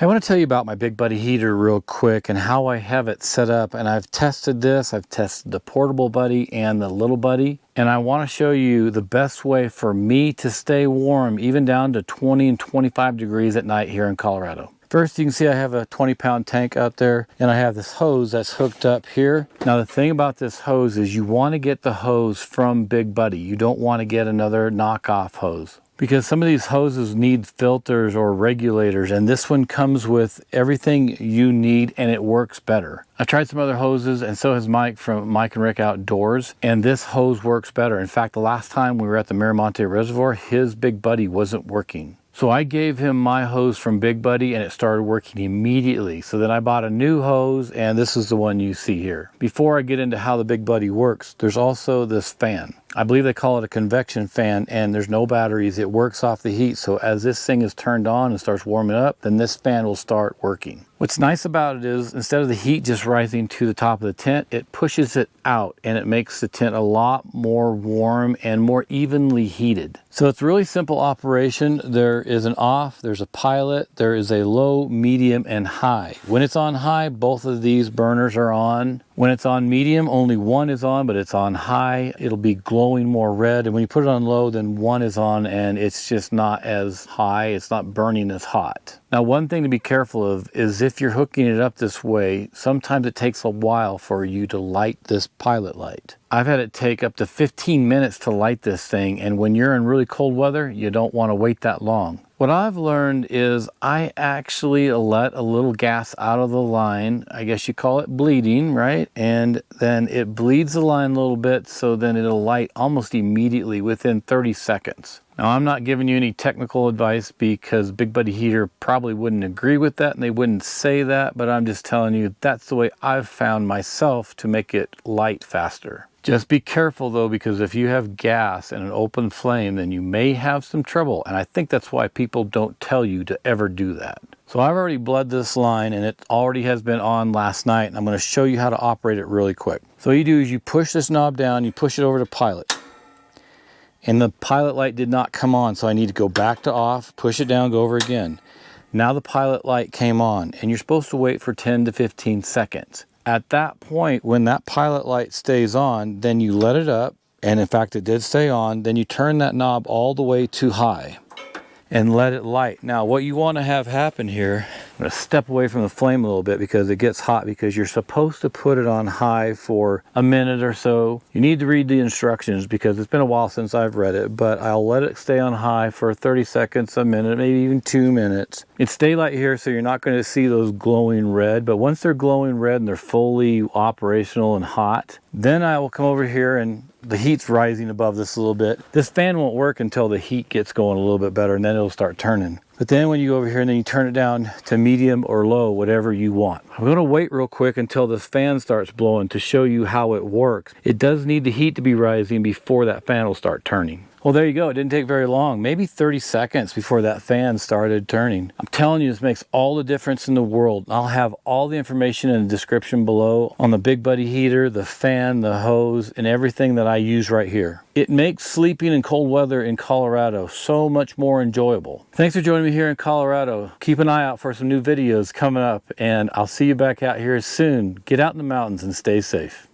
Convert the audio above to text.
I want to tell you about my Big Buddy heater real quick and how I have it set up. And I've tested this. I've tested the portable buddy and the little buddy. And I want to show you the best way for me to stay warm, even down to 20 and 25 degrees at night here in Colorado. First, you can see I have a 20-pound tank out there, and I have this hose that's hooked up here. Now, the thing about this hose is you want to get the hose from Big Buddy. You don't want to get another knockoff hose, because some of these hoses need filters or regulators, and this one comes with everything you need and it works better. I tried some other hoses, and so has Mike from Mike and Rick Outdoors, and this hose works better. In fact, the last time we were at the Miramonte Reservoir, his Big Buddy wasn't working. So I gave him my hose from Big Buddy and it started working immediately. So then I bought a new hose, and this is the one you see here. Before I get into how the Big Buddy works, there's also this fan. I believe they call it a convection fan, and there's no batteries. It works off the heat. So as this thing is turned on and starts warming up, then this fan will start working. What's nice about it is instead of the heat just rising to the top of the tent, it pushes it out and it makes the tent a lot more warm and more evenly heated. So it's a really simple operation. There is an off, there's a pilot, there is a low, medium, and high. When it's on high, both of these burners are on. When it's on medium, only one is on, but it's on high, it'll be glowing more red. And when you put it on low, then one is on and it's just not as high, it's not burning as hot. Now, one thing to be careful of is if you're hooking it up this way, sometimes it takes a while for you to light this pilot light. I've had it take up to 15 minutes to light this thing, and when you're in really cold weather, you don't want to wait that long. What I've learned is I actually let a little gas out of the line. I guess you call it bleeding, right? And then it bleeds the line a little bit, so then it'll light almost immediately within 30 seconds. Now, I'm not giving you any technical advice because Big Buddy Heater probably wouldn't agree with that and they wouldn't say that, but I'm just telling you that's the way I've found myself to make it light faster. Just be careful though, because if you have gas and an open flame, then you may have some trouble. And I think that's why people don't tell you to ever do that. So I've already bled this line and it already has been on last night. And I'm going to show you how to operate it really quick. So what you do is you push this knob down, you push it over to pilot. And the pilot light did not come on. So I need to go back to off, push it down, go over again. Now the pilot light came on, and you're supposed to wait for 10 to 15 seconds. At that point, when that pilot light stays on, then you let it up, and in fact it did stay on, then you turn that knob all the way to high and let it light. Now what you want to have happen here, I'm going to step away from the flame a little bit because it gets hot, because you're supposed to put it on high for a minute or so. You need to read the instructions because it's been a while since I've read it, but I'll let it stay on high for 30 seconds, a minute, maybe even 2 minutes. It's daylight here, so you're not going to see those glowing red, but once they're glowing red and they're fully operational and hot, then I will come over here and the heat's rising above this a little bit. This fan won't work until the heat gets going a little bit better, and then it'll start turning. But then when you go over here and then you turn it down to medium or low, whatever you want. I'm going to wait real quick until this fan starts blowing to show you how it works. It does need the heat to be rising before that fan will start turning. Well, there you go. It didn't take very long, maybe 30 seconds before that fan started turning. I'm telling you, this makes all the difference in the world. I'll have all the information in the description below on the Big Buddy heater, the fan, the hose, and everything that I use right here. It makes sleeping in cold weather in Colorado so much more enjoyable. Thanks for joining me here in Colorado. Keep an eye out for some new videos coming up, and I'll see you back out here soon. Get out in the mountains and stay safe.